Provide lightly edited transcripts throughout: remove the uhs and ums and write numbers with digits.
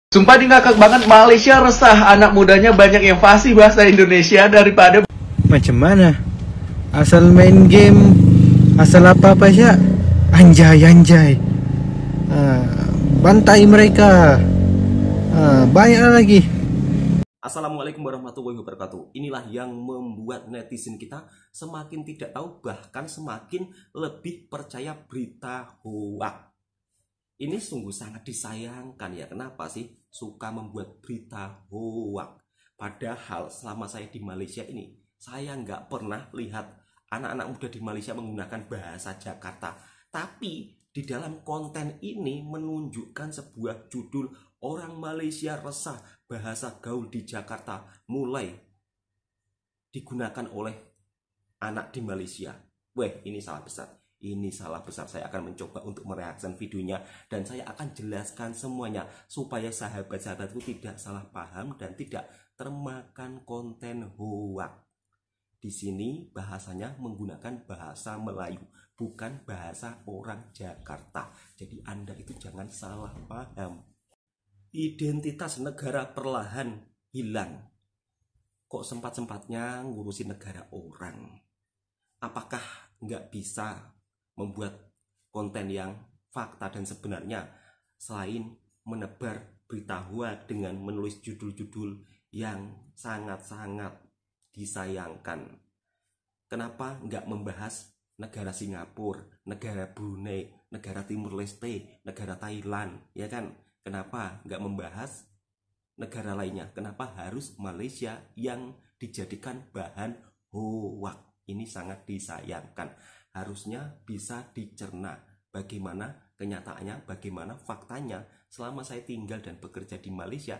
Sumpah ini ngakak banget, Malaysia resah, anak mudanya banyak yang fasih bahasa Indonesia daripada macam mana? Asal main game, asal apa-apa saja, anjay. Bantai mereka, banyak lagi. Assalamualaikum warahmatullahi wabarakatuh. Inilah yang membuat netizen kita semakin tidak tahu, bahkan semakin lebih percaya berita hoax. Ini sungguh sangat disayangkan ya. Kenapa sih suka membuat berita hoax? Padahal selama saya di Malaysia ini, saya nggak pernah lihat anak-anak muda di Malaysia menggunakan bahasa Jakarta. Tapi di dalam konten ini menunjukkan sebuah judul orang Malaysia resah bahasa gaul di Jakarta mulai digunakan oleh anak di Malaysia. Weh, ini salah besar. Ini salah besar. Saya akan mencoba untuk mereaksikan videonya dan saya akan jelaskan semuanya supaya sahabat-sahabatku tidak salah paham dan tidak termakan konten hoax. Di sini bahasanya menggunakan bahasa Melayu, bukan bahasa orang Jakarta. Jadi Anda itu jangan salah paham. Identitas negara perlahan hilang. Kok sempat-sempatnya ngurusin negara orang? Apakah nggak bisa membuat konten yang fakta dan sebenarnya selain menebar berita hoax dengan menulis judul-judul yang sangat-sangat disayangkan? Kenapa nggak membahas negara Singapura, negara Brunei, negara Timur Leste, negara Thailand, ya kan? Kenapa nggak membahas negara lainnya? Kenapa harus Malaysia yang dijadikan bahan hoax? Ini sangat disayangkan. Harusnya bisa dicerna bagaimana kenyataannya, bagaimana faktanya. Selama saya tinggal dan bekerja di Malaysia,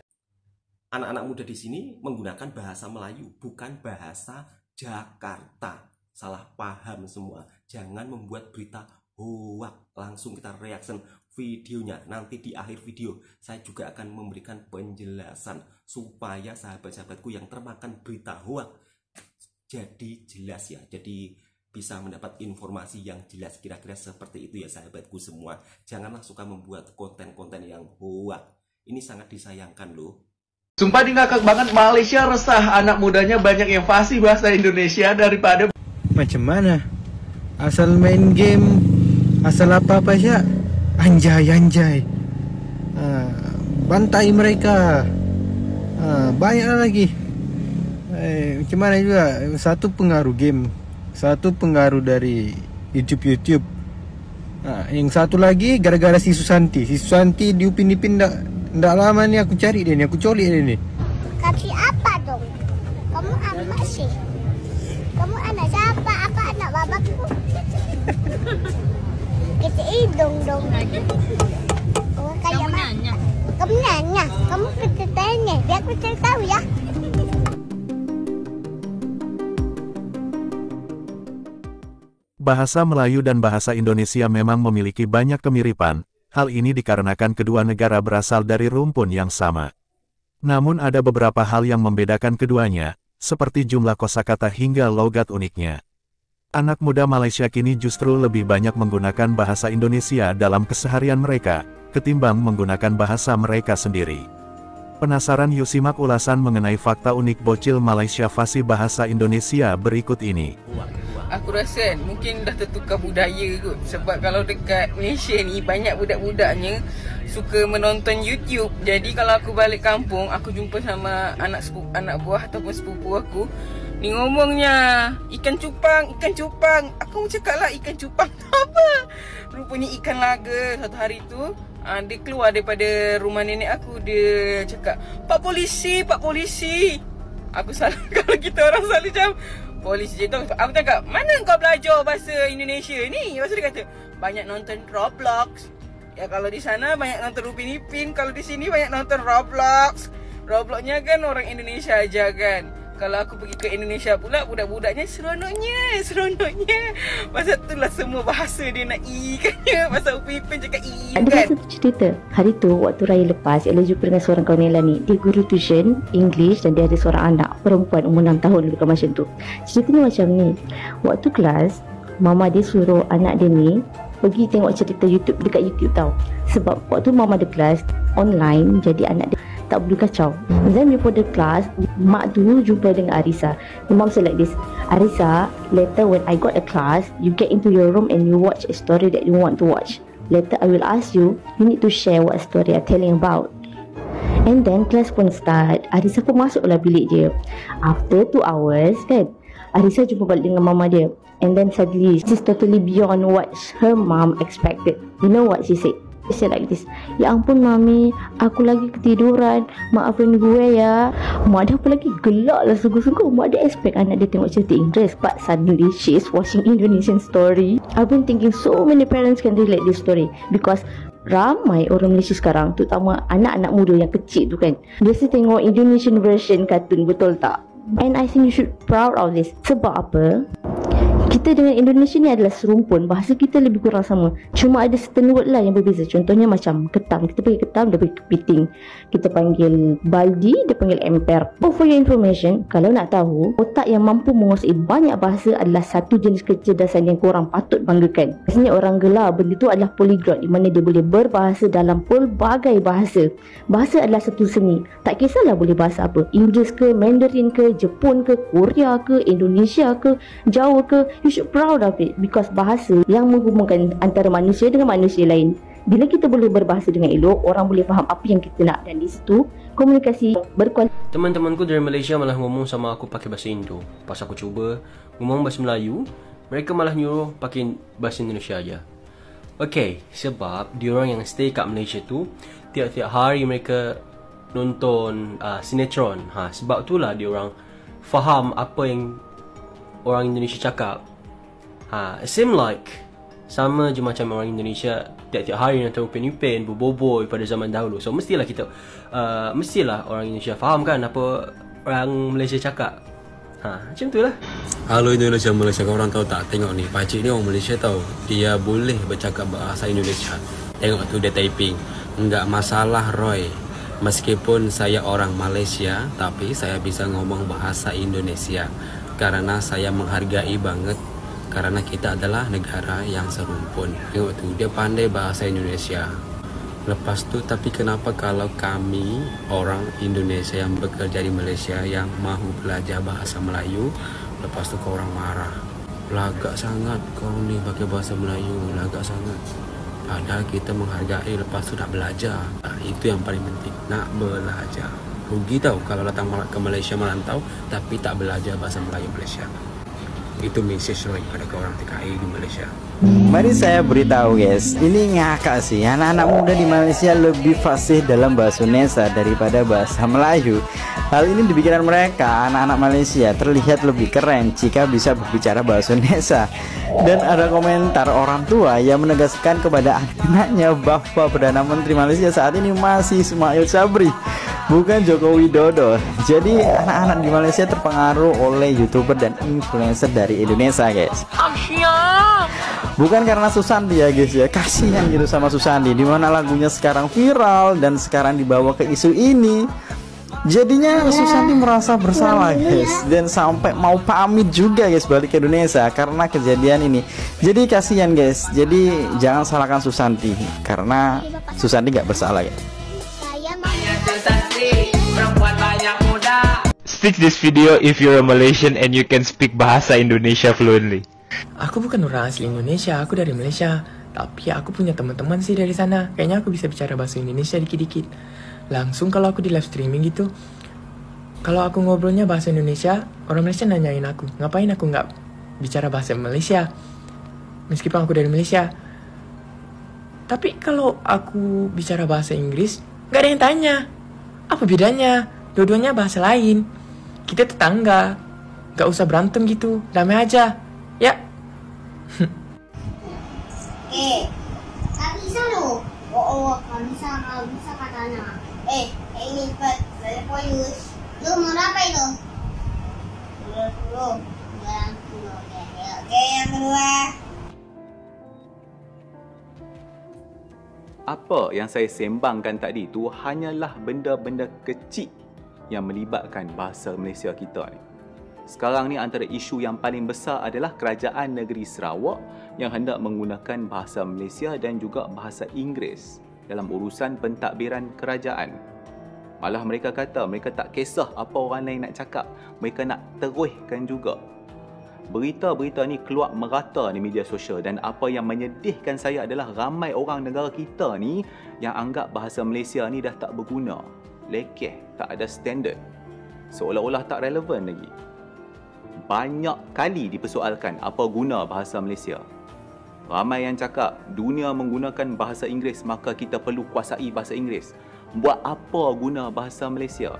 anak-anak muda di sini menggunakan bahasa Melayu, bukan bahasa Jakarta. Salah paham semua. Jangan membuat berita hoax. Langsung kita reaction videonya. Nanti di akhir video saya juga akan memberikan penjelasan supaya sahabat-sahabatku yang termakan berita hoax jadi jelas ya. Jadi bisa mendapat informasi yang jelas. Kira-kira seperti itu ya sahabatku semua. Janganlah suka membuat konten-konten yang hoax. Ini sangat disayangkan loh. sumpah ini ngakak banget, Malaysia resah, anak mudanya banyak yang fasih bahasa Indonesia daripada Macam mana? Asal main game, asal apa-apa saja, anjay. Bantai mereka, banyak lagi. Macam mana juga? Satu pengaruh game, satu pengaruh dari YouTube. Yang satu lagi gara-gara si Susanti di Upin ndak lama nih aku cari dia nih, aku colik dia nih. Kasih apa dong? Kamu anak sih. Kamu anak siapa? Apa anak babaku? Kita hidung dong. Oh, kayak mana? Kamu nanya. Kamu tanya. Biar aku cari tahu ya. Bahasa Melayu dan bahasa Indonesia memang memiliki banyak kemiripan. Hal ini dikarenakan kedua negara berasal dari rumpun yang sama. Namun ada beberapa hal yang membedakan keduanya, seperti jumlah kosakata hingga logat uniknya. Anak muda Malaysia kini justru lebih banyak menggunakan bahasa Indonesia dalam keseharian mereka, ketimbang menggunakan bahasa mereka sendiri. Penasaran? Yuk simak ulasan mengenai fakta unik bocil Malaysia fasih bahasa Indonesia berikut ini. Aku rasa mungkin dah tertukar budaya kot. Sebab kalau dekat Malaysia ni banyak budak-budaknya suka menonton YouTube. Jadi kalau aku balik kampung, aku jumpa sama anak buah ataupun sepupu aku, ni ngomongnya ikan cupang. Aku cakap lah ikan cupang apa? Rupanya ikan laga. Satu hari tu dia keluar daripada rumah nenek aku. Dia cakap, Pak polisi. Aku salah. Kalau kita orang selalu macam polisi je tu. Aku cakap, mana kau belajar bahasa Indonesia ni? Lepas tu dia kata, banyak nonton Roblox. Ya kalau di sana banyak nonton Upin Ipin, kalau di sini banyak nonton Roblox. Robloxnya kan orang Indonesia aja kan. Kalau aku pergi ke Indonesia pula, budak-budaknya seronoknya. Pasal itulah semua bahasa dia nak i kan. Pasal Upin Ipin cakap i kan. Ada satu cerita. Hari tu waktu raya lepas, Ella jumpa dengan seorang kawan Ella ni. Dia guru tuition English dan dia ada seorang anak perempuan umur 6 tahun lebih kurang macam tu. Ceritanya macam ni. Waktu kelas, mama dia suruh anak dia ni pergi tengok cerita YouTube dekat YouTube tau. Sebab waktu mama ada kelas online, jadi anak dia tak boleh kacau. Then before the class, mak tu jumpa dengan Arisa. The mom said like this, Arisa, later when I got a class, you get into your room and you watch a story that you want to watch. Later I will ask you need to share what story I'm telling about. And then class pun start. Arisa pun masuklah bilik dia. After 2 hours kan, Arisa jumpa balik dengan mama dia. And then suddenly she's totally beyond what her mom expected. You know what she said? She said like this, ya ampun mami, aku lagi ketiduran, maafin gue ya. Mak dia apa lagi gelak lah sungguh-sungguh. Mak dia expect anak dia tengok cerita Inggeris, but suddenly she is watching Indonesian story. I've been thinking so many parents can relate this story, because ramai orang Malaysia sekarang, terutama anak-anak muda yang kecil tu kan, biasa tengok Indonesian version kartun, betul tak? And I think you should proud of this. Sebab apa? Kita dengan Indonesia ni adalah serumpun. Bahasa kita lebih kurang sama. Cuma ada certain word lah yang berbeza. Contohnya macam ketam. Kita panggil ketam, dia panggil kepiting. Kita panggil baldi, dia panggil emper. Oh, for your information, kalau nak tahu, otak yang mampu menguasai banyak bahasa adalah satu jenis kecerdasan yang korang patut banggakan. Biasanya orang gelar benda tu adalah polyglot, di mana dia boleh berbahasa dalam pelbagai bahasa. Bahasa adalah satu seni. Tak kisahlah boleh bahasa apa. Inggeris ke, Mandarin ke, Jepun ke, Korea ke, Indonesia ke, Jawa ke. You should proud of it, because bahasa yang menghubungkan antara manusia dengan manusia lain. Bila kita boleh berbahasa dengan elok, orang boleh faham apa yang kita nak, dan di situ komunikasi berkualitas. Teman-temanku dari Malaysia malah ngomong sama aku pakai bahasa Indo. Pas aku cuba ngomong bahasa Melayu, mereka malah nyuruh pakai bahasa Indonesia aja. Okay, sebab diorang yang stay kat Malaysia tu tiap-tiap hari mereka nonton sinetron. Sebab itulah diorang faham apa yang orang Indonesia cakap. It seem like sama je macam orang Indonesia tiap-tiap hari nonton Upin Ipin, Boboiboy pada zaman dahulu. So mestilah kita mestilah orang Indonesia faham kan apa orang Malaysia cakap. Macam tu lah. Halo Indonesia, Malaysia, korang tahu tak? Tengok ni, pakcik ni orang Malaysia tahu. Dia boleh bercakap bahasa Indonesia. Tengok tu dia typing. Enggak masalah Roy. Meskipun saya orang Malaysia, tapi saya bisa ngomong bahasa Indonesia. Karena saya menghargai banget, karena kita adalah negara yang serumpun. Tengok tu, dia pandai bahasa Indonesia. Lepas tu, tapi kenapa kalau kami orang Indonesia yang bekerja di Malaysia yang mahu belajar bahasa Melayu, lepas tu korang marah? Lagak sangat kau ni pakai bahasa Melayu, lagak sangat. Padahal kita menghargai, lepas tu nak belajar. Itu yang paling penting, nak belajar. Rugi tau kalau datang ke Malaysia merantau tapi tak belajar bahasa Melayu Malaysia. Itu message Roy pada korang TKI di Malaysia. Mari saya beritahu guys, ini ngakak sih. Anak-anak muda di Malaysia lebih fasih dalam bahasa Indonesia daripada bahasa Melayu. Hal ini di pikiran mereka, anak-anak Malaysia terlihat lebih keren jika bisa berbicara bahasa Indonesia. Dan ada komentar orang tua yang menegaskan kepada anak-anaknya bahwa Perdana Menteri Malaysia saat ini masih Ismail Sabri, bukan Joko Widodo. Jadi anak-anak di Malaysia terpengaruh oleh YouTuber dan influencer dari Indonesia guys. Bukan karena Susanti ya guys ya, kasihan gitu sama Susanti, dimana lagunya sekarang viral dan sekarang dibawa ke isu ini. Jadinya Susanti merasa bersalah guys, dan sampai mau pamit juga guys balik ke Indonesia karena kejadian ini. Jadi kasihan guys, jadi jangan salahkan Susanti karena Susanti gak bersalah guys. Stick this video if you're a Malaysian and you can speak bahasa Indonesia fluently. Aku bukan orang asli Indonesia, aku dari Malaysia. Tapi aku punya teman-teman sih dari sana. Kayaknya aku bisa bicara bahasa Indonesia dikit-dikit. Langsung kalau aku di live streaming gitu, kalau aku ngobrolnya bahasa Indonesia, orang Malaysia nanyain aku, ngapain aku nggak bicara bahasa Malaysia meskipun aku dari Malaysia. Tapi kalau aku bicara bahasa Inggris, nggak ada yang tanya. Apa bedanya? Dua-duanya bahasa lain. Kita tetangga, nggak usah berantem gitu, damai aja. Ya. Tak bisa lo. Oh, bisa katanya. Ini cepat, polis. Lu mau apa itu? 20. Oke, yang kedua. Apa yang saya sembangkan tadi itu hanyalah benda-benda kecil yang melibatkan bahasa Malaysia kita ni. Sekarang ni antara isu yang paling besar adalah kerajaan negeri Sarawak yang hendak menggunakan bahasa Malaysia dan juga bahasa Inggeris dalam urusan pentadbiran kerajaan. Malah mereka kata mereka tak kisah apa orang lain nak cakap, mereka nak teruskan juga. Berita-berita ni keluar merata di media sosial dan apa yang menyedihkan saya adalah ramai orang negara kita ni yang anggap bahasa Malaysia ni dah tak berguna, lekeh, tak ada standard, seolah-olah tak relevan lagi. Banyak kali dipersoalkan apa guna bahasa Malaysia. Ramai yang cakap dunia menggunakan bahasa Inggeris, maka kita perlu kuasai bahasa Inggeris. Buat apa guna bahasa Malaysia?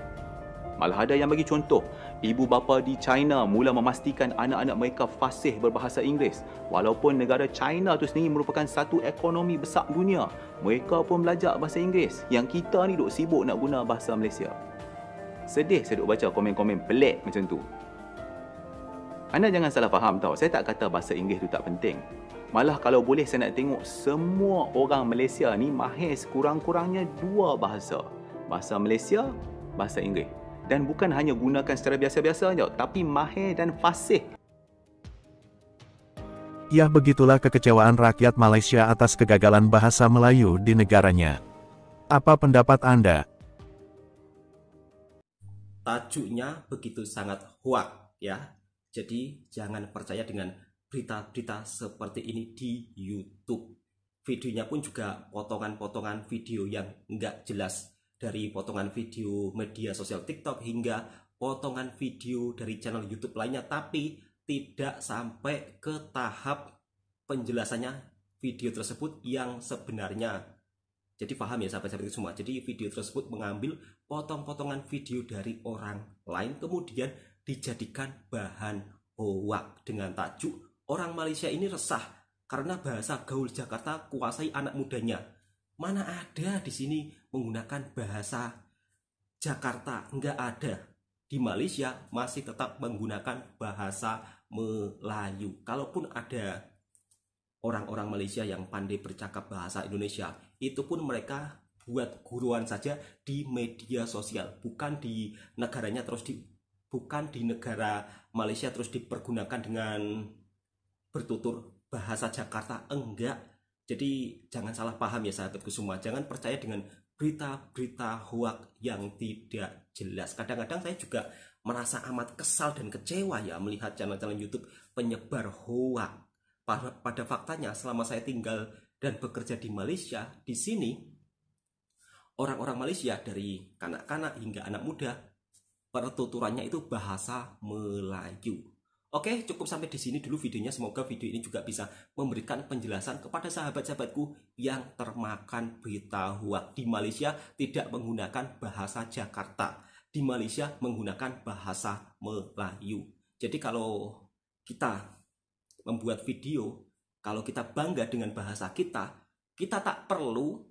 Malah ada yang bagi contoh, ibu bapa di China mula memastikan anak-anak mereka fasih berbahasa Inggeris. Walaupun negara China tu sendiri merupakan satu ekonomi besar dunia, mereka pun belajar bahasa Inggeris. Yang kita ni duk sibuk nak guna bahasa Malaysia. Sedih saya duk baca komen-komen pelik macam tu. Anda jangan salah faham tau, saya tak kata bahasa Inggeris tu tak penting. Malah kalau boleh saya nak tengok semua orang Malaysia ni mahir sekurang-kurangnya 2 bahasa. Bahasa Malaysia, bahasa Inggeris. Dan bukan hanya gunakan secara biasa-biasa saja, tapi mahir dan fasih. Ya, begitulah kekecewaan rakyat Malaysia atas kegagalan bahasa Melayu di negaranya. Apa pendapat Anda? Tajuknya begitu sangat hoak ya. Jadi jangan percaya dengan berita-berita seperti ini di YouTube. Videonya pun juga potongan-potongan video yang nggak jelas, dari potongan video media sosial TikTok hingga potongan video dari channel YouTube lainnya, tapi tidak sampai ke tahap penjelasannya video tersebut yang sebenarnya. Jadi paham ya sahabat-sahabat itu semua. Jadi video tersebut mengambil potong-potongan video dari orang lain kemudian dijadikan bahan hoak dengan tajuk "Orang Malaysia ini resah karena bahasa gaul Jakarta kuasai anak mudanya." Mana ada di sini menggunakan bahasa Jakarta? Enggak ada. Di Malaysia masih tetap menggunakan bahasa Melayu. Kalaupun ada orang-orang Malaysia yang pandai bercakap bahasa Indonesia, itu pun mereka buat guruan saja di media sosial, bukan di negaranya bukan di negara Malaysia terus dipergunakan dengan bertutur bahasa Jakarta, enggak. Jadi jangan salah paham ya sahabatku semua, jangan percaya dengan berita-berita hoak yang tidak jelas. Kadang-kadang saya juga merasa amat kesal dan kecewa ya melihat channel-channel YouTube penyebar hoak. Pada faktanya selama saya tinggal dan bekerja di Malaysia, di sini orang-orang Malaysia dari kanak-kanak hingga anak muda pertuturannya itu bahasa Melayu. Oke, cukup sampai di sini dulu videonya. Semoga video ini juga bisa memberikan penjelasan kepada sahabat-sahabatku yang termakan berita hoak. Di Malaysia tidak menggunakan bahasa Jakarta. Di Malaysia menggunakan bahasa Melayu. Jadi kalau kita membuat video, kalau kita bangga dengan bahasa kita, kita tak perlu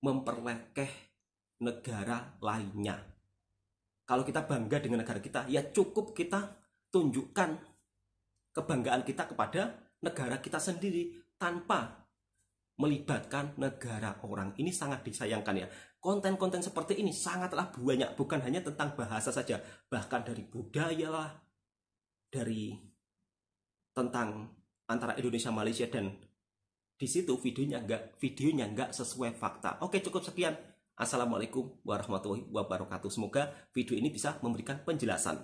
memperlekeh negara lainnya. Kalau kita bangga dengan negara kita, ya cukup kita tunjukkan kebanggaan kita kepada negara kita sendiri tanpa melibatkan negara orang. Ini sangat disayangkan ya. Konten-konten seperti ini sangatlah banyak, bukan hanya tentang bahasa saja, bahkan dari budaya lah, dari tentang antara Indonesia Malaysia, dan di situ videonya nggak sesuai fakta. Oke, cukup sekian. Assalamualaikum warahmatullahi wabarakatuh. Semoga video ini bisa memberikan penjelasan.